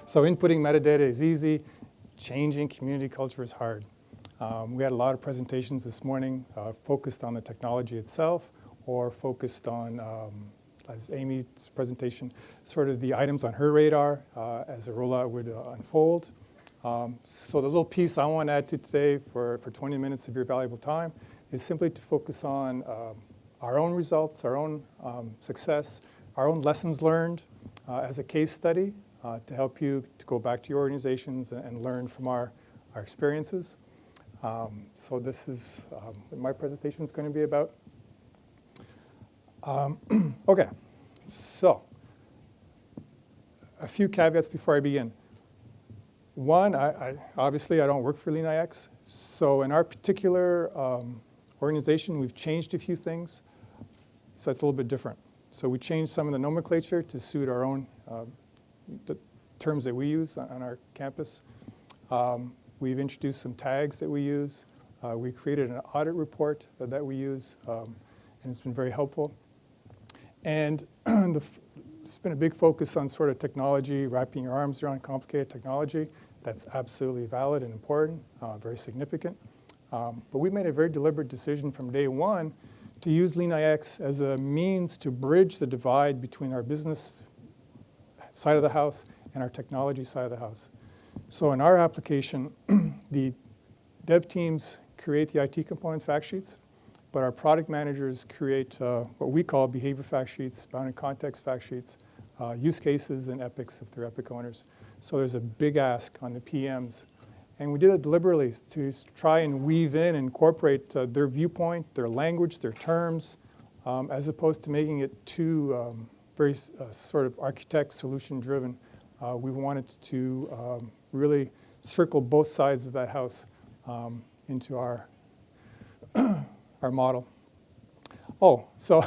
So inputting metadata is easy. Changing community culture is hard. We had a lot of presentations this morning focused on the technology itself or focused on, as Amy's presentation, sort of the items on her radar as the rollout would unfold. So the little piece I want to add to today for 20 minutes of your valuable time is simply to focus on our own results, our own success, our own lessons learned as a case study to help you to go back to your organizations and learn from our experiences. So this is what my presentation is going to be about. Okay, so a few caveats before I begin. One, obviously I don't work for LeanIX, so in our particular organization, we've changed a few things, so it's a little bit different. So we changed some of the nomenclature to suit our own the terms that we use on our campus. We've introduced some tags that we use. We created an audit report that we use, and it's been very helpful. And there's been a big focus on sort of technology, wrapping your arms around complicated technology. That's absolutely valid and important, very significant. But we made a very deliberate decision from day one to use LeanIX as a means to bridge the divide between our business side of the house and our technology side of the house. So in our application, the dev teams create the IT components fact sheets, but our product managers create what we call behavior fact sheets, bounded context fact sheets, use cases, and epics if they're epic owners. So there's a big ask on the PMs. And we did it deliberately to try and weave in and incorporate their viewpoint, their language, their terms, as opposed to making it too very sort of architect solution driven. We wanted to really circle both sides of that house into our model. Oh, so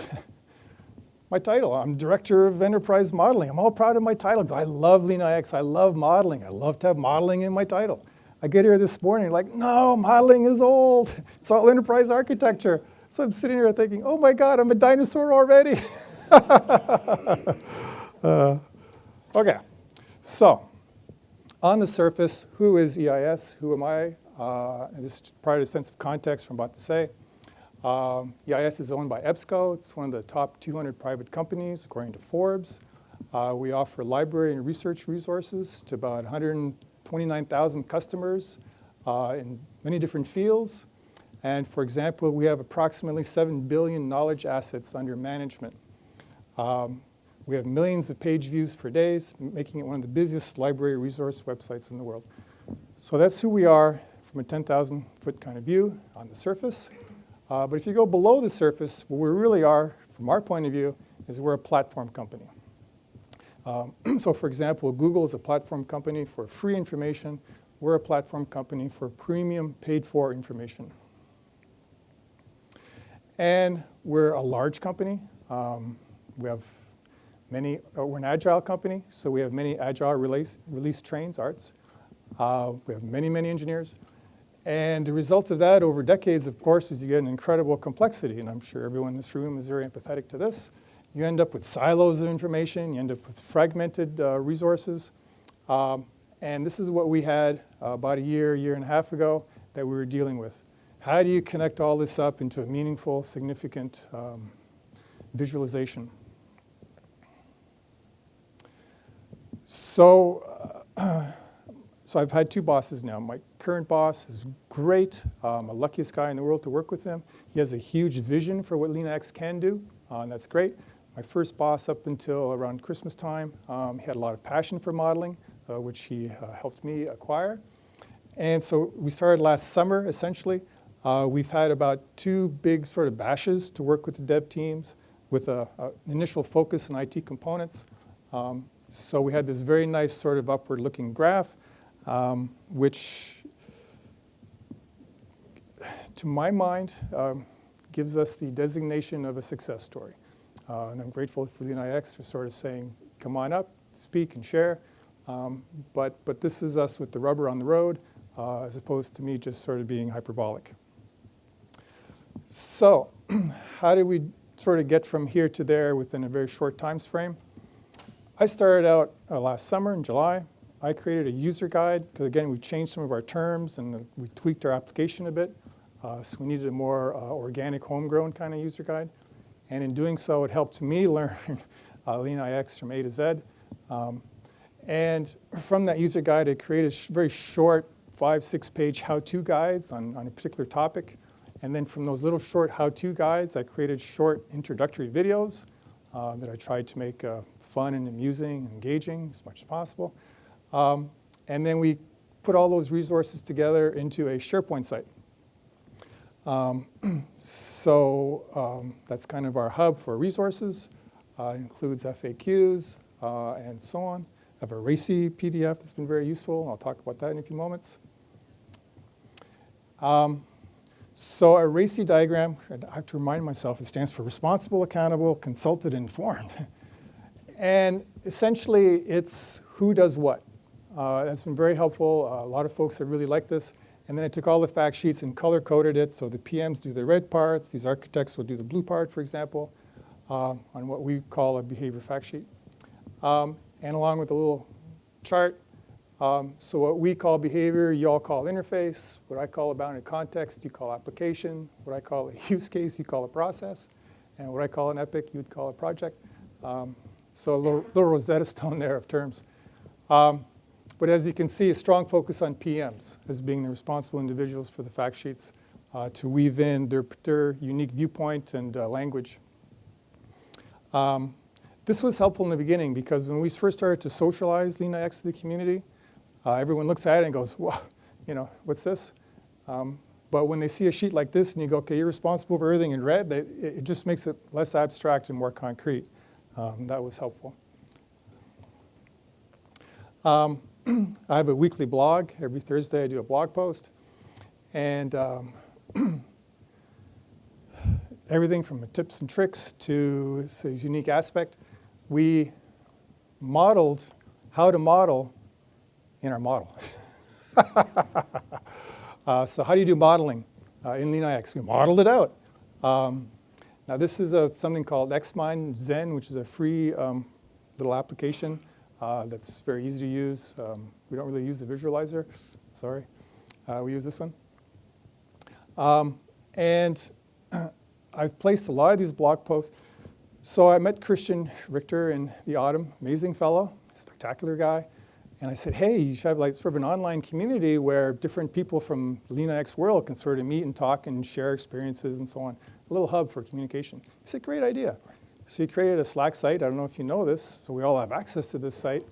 my title, I'm Director of Enterprise Modeling. I'm all proud of my title because I love LeanIX. I love modeling. I love to have modeling in my title. I get here this morning like, no, modeling is old. It's all enterprise architecture. So I'm sitting here thinking, oh my God, I'm a dinosaur already. Okay, so on the surface, who is EIS? Who am I? And this is part of the sense of context I'm about to say. EIS is owned by EBSCO. It's one of the top 200 private companies, according to Forbes. We offer library and research resources to about 129,000 customers in many different fields. And for example, we have approximately 7 billion knowledge assets under management. We have millions of page views for days, making it one of the busiest library resource websites in the world. So that's who we are from a 10,000-foot kind of view on the surface. But if you go below the surface, what we really are, from our point of view, is we're a platform company. So for example, Google is a platform company for free information. We're a platform company for premium paid-for information. And we're a large company. We have we're an agile company, so we have many agile release trains, arts. We have many, many engineers. And the result of that over decades, of course, is you get an incredible complexity. And I'm sure everyone in this room is very empathetic to this. You end up with silos of information. You end up with fragmented resources. And this is what we had about a year and a half ago that we were dealing with. How do you connect all this up into a meaningful, significant visualization? So I've had two bosses now. My current boss is great. I'm the luckiest guy in the world to work with him. He has a huge vision for what LeanIX can do, and that's great. My first boss up until around Christmas time, he had a lot of passion for modeling, which he helped me acquire. And so we started last summer, essentially. We've had about 2 big sort of bashes to work with the dev teams with an initial focus on IT components. So we had this very nice sort of upward-looking graph, which, to my mind, gives us the designation of a success story. And I'm grateful for LeanIX for sort of saying, come on up, speak and share. But this is us with the rubber on the road, as opposed to me just sort of being hyperbolic. So how did we sort of get from here to there within a very short time frame. I started out last summer in July. I created a user guide because, again, we've changed some of our terms and we tweaked our application a bit. So we needed a more organic, homegrown kind of user guide. And in doing so, it helped me learn LeanIX from A to Z. And from that user guide, I created very short 5-6 page how-to guides on a particular topic. And then from those little short how-to guides, I created short introductory videos that I tried to make fun and amusing and engaging as much as possible. And then we put all those resources together into a SharePoint site. That's kind of our hub for resources. It includes FAQs and so on. I have a RACI PDF that's been very useful. I'll talk about that in a few moments. So a RACI diagram, I have to remind myself, it stands for responsible, accountable, consulted, informed. And essentially, it's who does what. That's been very helpful. A lot of folks have really liked this. And then I took all the fact sheets and color-coded it. So the PMs do the red parts. These architects will do the blue part, for example, on what we call a behavior fact sheet. And along with a little chart. So what we call behavior, you all call interface. What I call a bounded context, you call application. What I call a use case, you call a process. And what I call an epic, you would call a project. So a little Rosetta Stone there of terms. But as you can see, a strong focus on PMs as being the responsible individuals for the fact sheets to weave in their unique viewpoint and language. This was helpful in the beginning because when we first started to socialize LeanIX to the community, everyone looks at it and goes, "Whoa, what's this?" But when they see a sheet like this and you go, "Okay, you're responsible for everything in red," it just makes it less abstract and more concrete. That was helpful. I have a weekly blog. Every Thursday I do a blog post. And everything from tips and tricks to this unique aspect. We modeled how to model in our model. So how do you do modeling in LeanIX? We modeled it out. Now this is something called XMind Zen, which is a free little application that's very easy to use. We don't really use the visualizer. Sorry. We use this one. And I've placed a lot of these blog posts. So I met Christian Richter in the autumn, amazing fellow, spectacular guy. And I said, hey, you should have like sort of an online community where different people from the LeanIX world can sort of meet and talk and share experiences and so on. A little hub for communication. He said, great idea. So he created a Slack site. I don't know if you know this, so we all have access to this site.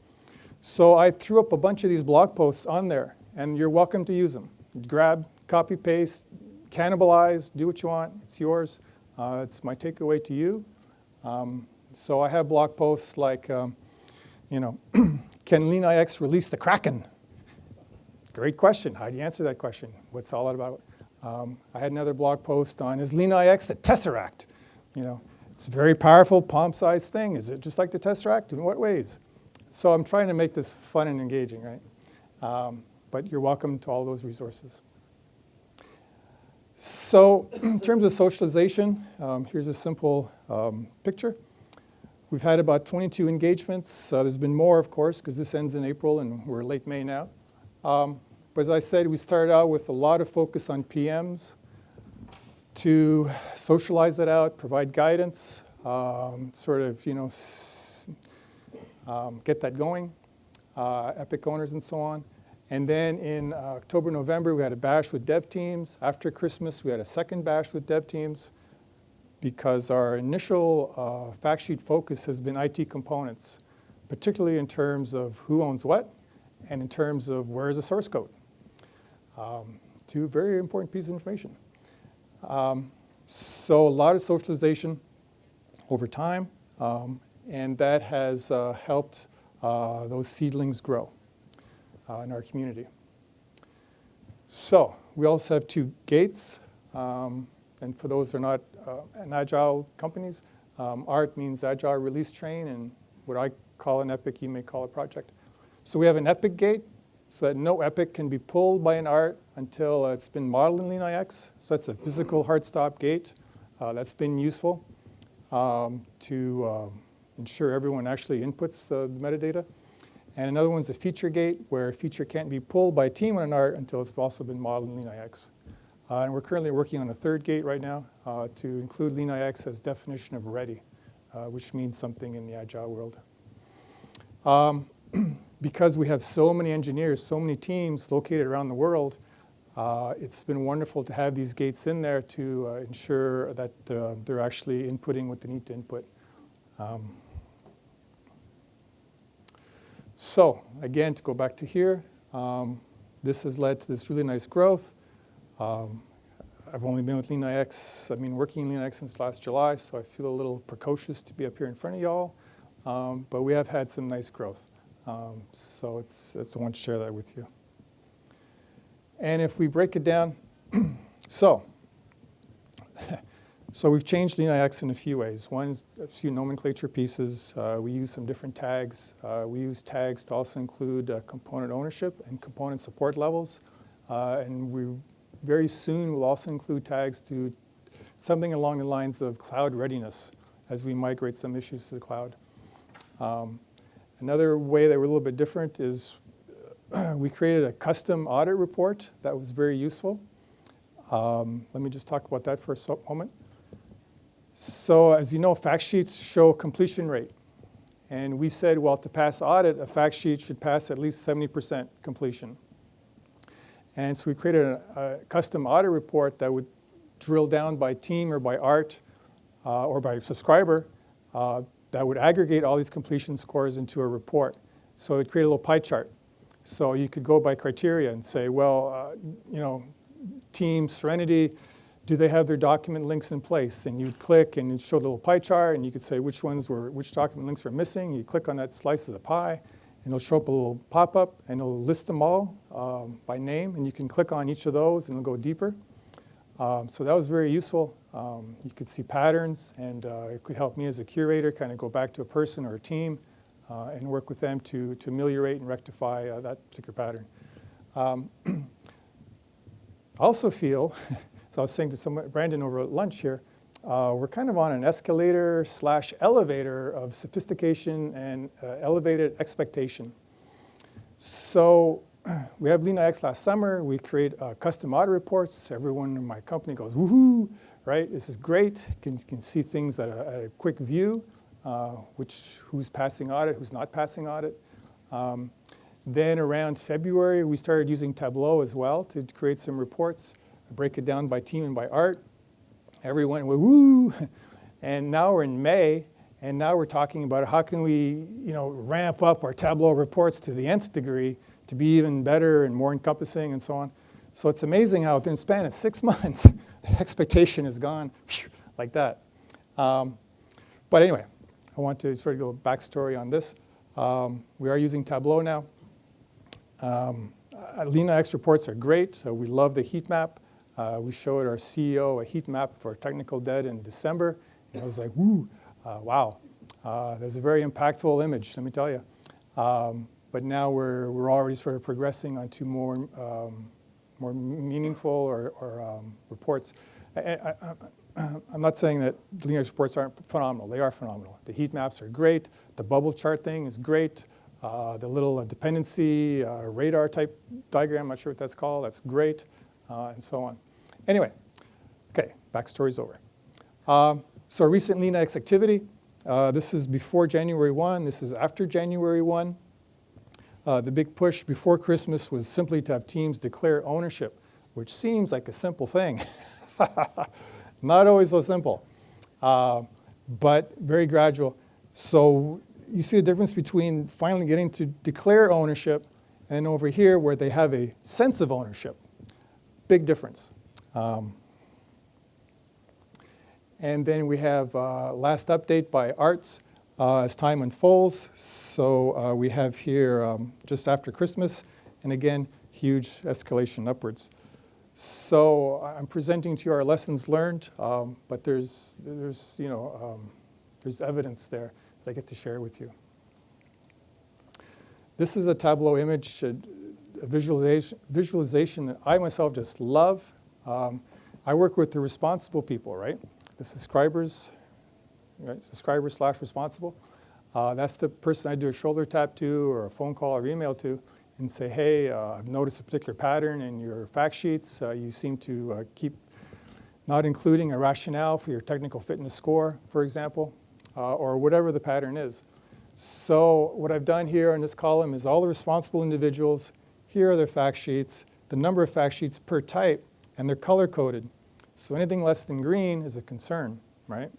So I threw up a bunch of these blog posts on there, and you're welcome to use them. Grab, copy, paste, cannibalize, do what you want. It's yours. It's my takeaway to you. So I have blog posts like, can LeanIX release the Kraken? Great question. How do you answer that question? What's all that about? I had another blog post on, is LeanIX the Tesseract? It's a very powerful palm-sized thing. Is it just like the Tesseract? In what ways? So I'm trying to make this fun and engaging, right? But you're welcome to all those resources. So in terms of socialization, here's a simple picture. We've had about 22 engagements. There's been more, of course, because this ends in April, and we're late May now. But as I said, we started out with a lot of focus on PMs to socialize that out, provide guidance, get that going, Epic owners and so on. And then in October, November, we had a bash with dev teams. After Christmas, we had a second bash with dev teams because our initial fact sheet focus has been IT components, particularly in terms of who owns what and in terms of where is the source code. Two very important pieces of information. So a lot of socialization over time, and that has helped those seedlings grow in our community. So we also have 2 gates, and for those who are not in agile companies, ART means Agile Release Train, and what I call an epic, you may call a project. So we have an epic gate, so that no epic can be pulled by an ART until it's been modeled in LeanIX. So that's a physical hard stop gate. That's been useful. to ensure everyone actually inputs the metadata. And another one's a feature gate, where a feature can't be pulled by a team on an art until it's also been modeled in LeanIX. And we're currently working on a third gate right now to include LeanIX as definition of ready, which means something in the Agile world. Because we have so many engineers, so many teams located around the world, it's been wonderful to have these gates in there to ensure that they're actually inputting what they need to input. So again, to go back to here, this has led to this really nice growth. I've only been with LeanIX, I've been working in LeanIX since last July, so I feel a little precocious to be up here in front of y'all. But we have had some nice growth. So I want to share that with you. And if we break it down, so we've changed LeanIX in a few ways. One is a few nomenclature pieces. We use some different tags. We use tags to also include component ownership and component support levels. And we very soon will also include tags to something along the lines of cloud readiness as we migrate some issues to the cloud. Another way that we're a little bit different is we created a custom audit report that was very useful. Let me just talk about that for a moment. So as you know, fact sheets show completion rate. And we said, well, to pass audit, a fact sheet should pass at least 70% completion. And so we created a custom audit report that would drill down by team or by art or by subscriber that would aggregate all these completion scores into a report. So it created a little pie chart. So you could go by criteria and say, well, team Serenity, do they have their document links in place? And you'd click and it'd show the little pie chart, and you could say which document links were missing. You click on that slice of the pie, and it'll show up a little pop-up, and it'll list them all by name, and you can click on each of those, and it'll go deeper. So that was very useful. You could see patterns, and it could help me as a curator kind of go back to a person or a team and work with them to ameliorate and rectify that particular pattern. I also feel, so I was saying to Brandon over at lunch here, we're kind of on an escalator/elevator of sophistication and elevated expectation. So we have LeanIX last summer. We create custom audit reports. Everyone in my company goes, woohoo, right? This is great. You can see things at a quick view, who's passing audit, who's not passing audit. Then around February, we started using Tableau as well to create some reports, break it down by team and by art. Everyone went, woo! And now we're in May, and now we're talking about how can we ramp up our Tableau reports to the nth degree to be even better and more encompassing and so on. So it's amazing how within a span of 6 months, the expectation is gone like that. But anyway, I want to sort of go backstory on this. We are using Tableau now. LeanIX reports are great. So we love the heat map. We showed our CEO a heat map for technical debt in December. And I was like, woo, wow. There's a very impactful image, let me tell you. But now we're already sort of progressing onto more meaningful or reports. I'm not saying that LeanIX reports aren't phenomenal. They are phenomenal. The heat maps are great. The bubble chart thing is great. The little dependency radar type diagram, I'm not sure what that's called, that's great, and so on. Anyway, okay, backstory's over. So recent LeanIX activity, this is before January 1, this is after January 1. The big push before Christmas was simply to have teams declare ownership, which seems like a simple thing. Not always so simple, but very gradual. So you see the difference between finally getting to declare ownership and over here where they have a sense of ownership. Big difference. And then we have last update by Arts as time unfolds. So we have here just after Christmas, and again, huge escalation upwards. So I'm presenting to you our lessons learned, but there's evidence there that I get to share with you. This is a Tableau image, a visualization that I myself just love. I work with the responsible people, right? The subscribers, right? Subscriber/responsible. That's the person I do a shoulder tap to or a phone call or email to and say, hey, I've noticed a particular pattern in your fact sheets. You seem to keep not including a rationale for your technical fitness score, for example, or whatever the pattern is. So what I've done here in this column is all the responsible individuals. Here are their fact sheets, the number of fact sheets per type, and they're color-coded. So anything less than green is a concern, right?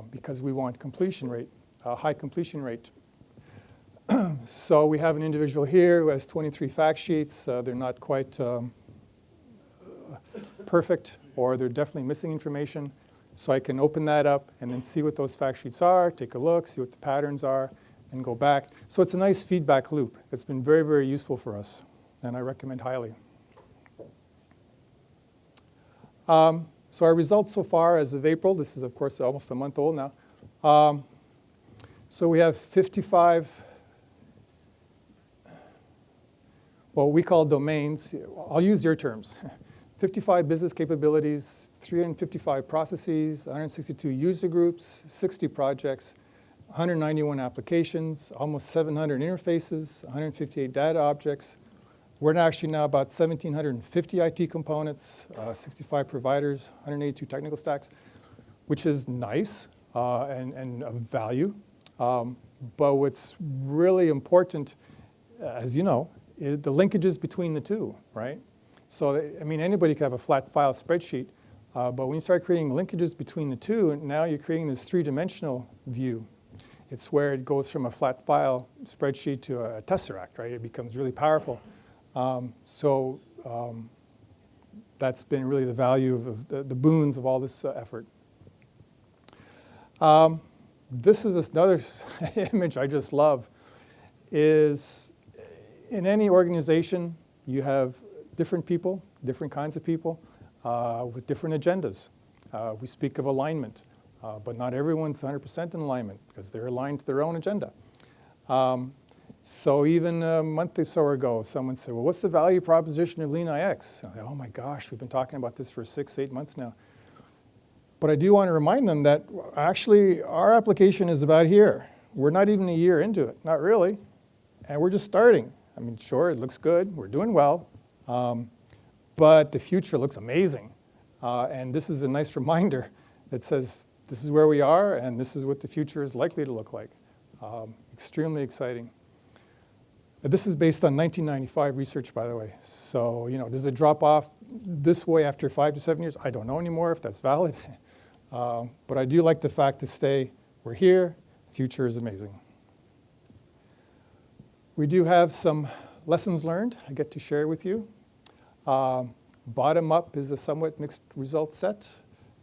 Because we want completion rate, high completion rate. So we have an individual here who has 23 fact sheets. They're not quite perfect, or they're definitely missing information. So I can open that up and then see what those fact sheets are, take a look, see what the patterns are, and go back. So it's a nice feedback loop. It's been very, very useful for us, and I recommend highly. So our results so far as of April, this is of course almost a month old now. So we have 55, what we call domains. I'll use your terms. 55 business capabilities, 355 processes, 162 user groups, 60 projects, 191 applications, almost 700 interfaces, 158 data objects. We're actually now about 1,750 IT components, 65 providers, 182 technical stacks, which is nice and of value. But what's really important, as you know, is the linkages between the two, right? So, I mean, anybody could have a flat file spreadsheet, but when you start creating linkages between the two, now you're creating this three-dimensional view. It's where it goes from a flat file spreadsheet to a tesseract, right? It becomes really powerful. That's been really the value of the boons of all this effort. This is another image I just love. Is in any organization, you have different people, different kinds of people with different agendas. We speak of alignment, but not everyone's 100% in alignment because they're aligned to their own agenda. So even a month or so ago, someone said, well, what's the value proposition of LeanIX? I thought, oh my gosh, we've been talking about this for 6-8 months now. But I do want to remind them that actually our application is about here. We're not even a year into it, not really. And we're just starting. I mean, sure, it looks good. We're doing well. But the future looks amazing. And this is a nice reminder that says this is where we are and this is what the future is likely to look like. Extremely exciting. This is based on 1995 research, by the way. So, you know, does it drop off this way after 5 to 7 years? I don't know anymore if that's valid. But I do like the fact to stay, we're here, the future is amazing. We do have some lessons learned I get to share with you. Bottom up is a somewhat mixed result set.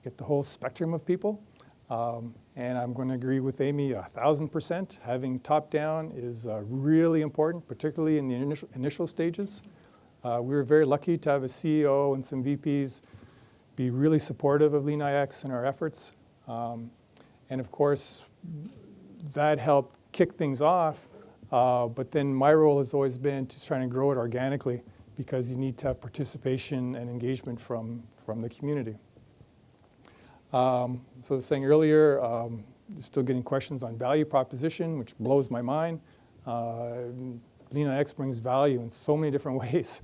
Get the whole spectrum of people. And I'm going to agree with Amy 1,000%. Having top down is really important, particularly in the initial stages. We were very lucky to have a CEO and some VPs be really supportive of LeanIX and our efforts. And of course, that helped kick things off. But then my role has always been to try and grow it organically because you need to have participation and engagement from the community. So I was saying earlier, still getting questions on value proposition, which blows my mind. LeanIX brings value in so many different ways.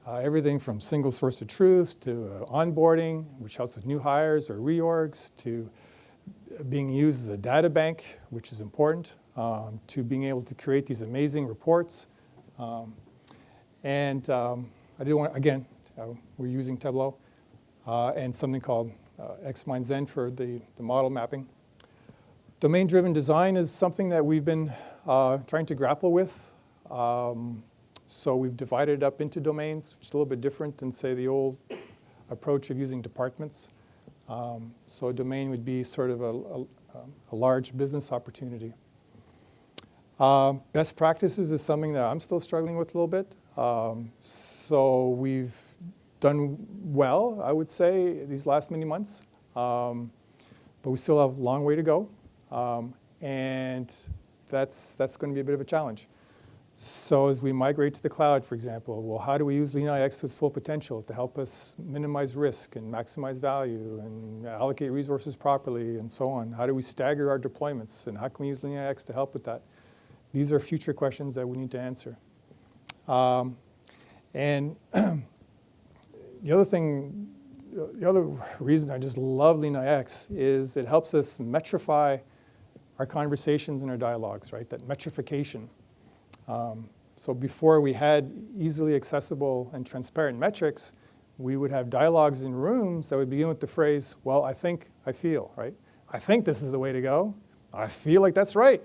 Everything from single source of truth to onboarding, which helps with new hires or reorgs, to being used as a data bank, which is important, to being able to create these amazing reports. I do want, again, we're using Tableau and something called XMindZen for the model mapping. Domain-driven design is something that we've been trying to grapple with. So we've divided it up into domains, which is a little bit different than, say, the old approach of using departments. So a domain would be sort of a large business opportunity. Best practices is something that I'm still struggling with a little bit. So we've done well, I would say, these last many months. But we still have a long way to go. And that's going to be a bit of a challenge. So as we migrate to the cloud, for example, well, how do we use LeanIX to its full potential to help us minimize risk and maximize value and allocate resources properly and so on? How do we stagger our deployments, and how can we use LeanIX to help with that? These are future questions that we need to answer. And the other reason I just love LeanIX is it helps us metrify our conversations and our dialogues, right? That metrification. So before we had easily accessible and transparent metrics, we would have dialogues in rooms that would begin with the phrase, well, I think, I feel, right? I think this is the way to go. I feel like that's right.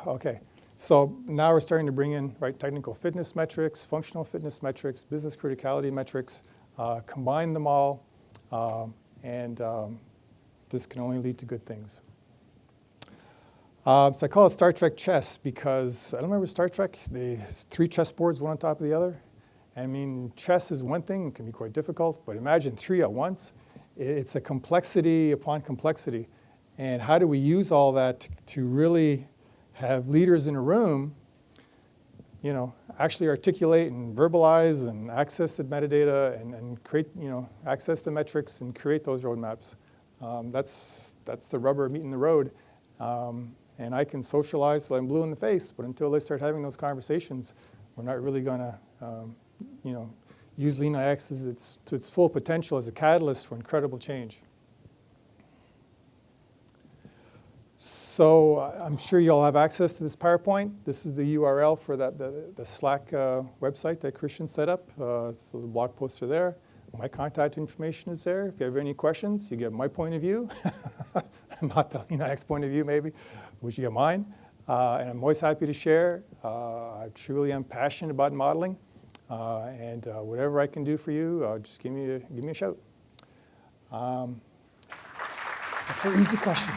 Okay, so now we're starting to bring in, right, technical fitness metrics, functional fitness metrics, business criticality metrics, combine them all, and this can only lead to good things. So I call it Star Trek chess because, I don't remember Star Trek, the 3 chessboards, one on top of the other. I mean, chess is one thing, it can be quite difficult, but imagine 3 at once. It's a complexity upon complexity. And how do we use all that to really have leaders in a room, you know, actually articulate and verbalize and access the metadata and create, you know, access the metrics and create those roadmaps. That's the rubber meeting the road. And I can socialize till I'm blue in the face, but until they start having those conversations, we're not really going to, you know, use LeanIX to its full potential as a catalyst for incredible change. So I'm sure you all have access to this PowerPoint. This is the URL for the Slack website that Christian set up. So the blog posts are there. My contact information is there. If you have any questions, you get my point of view, not the LeanIX point of view maybe, which you get mine. And I'm always happy to share. I truly am passionate about modeling. And whatever I can do for you, just give me a shout. That's an easy question.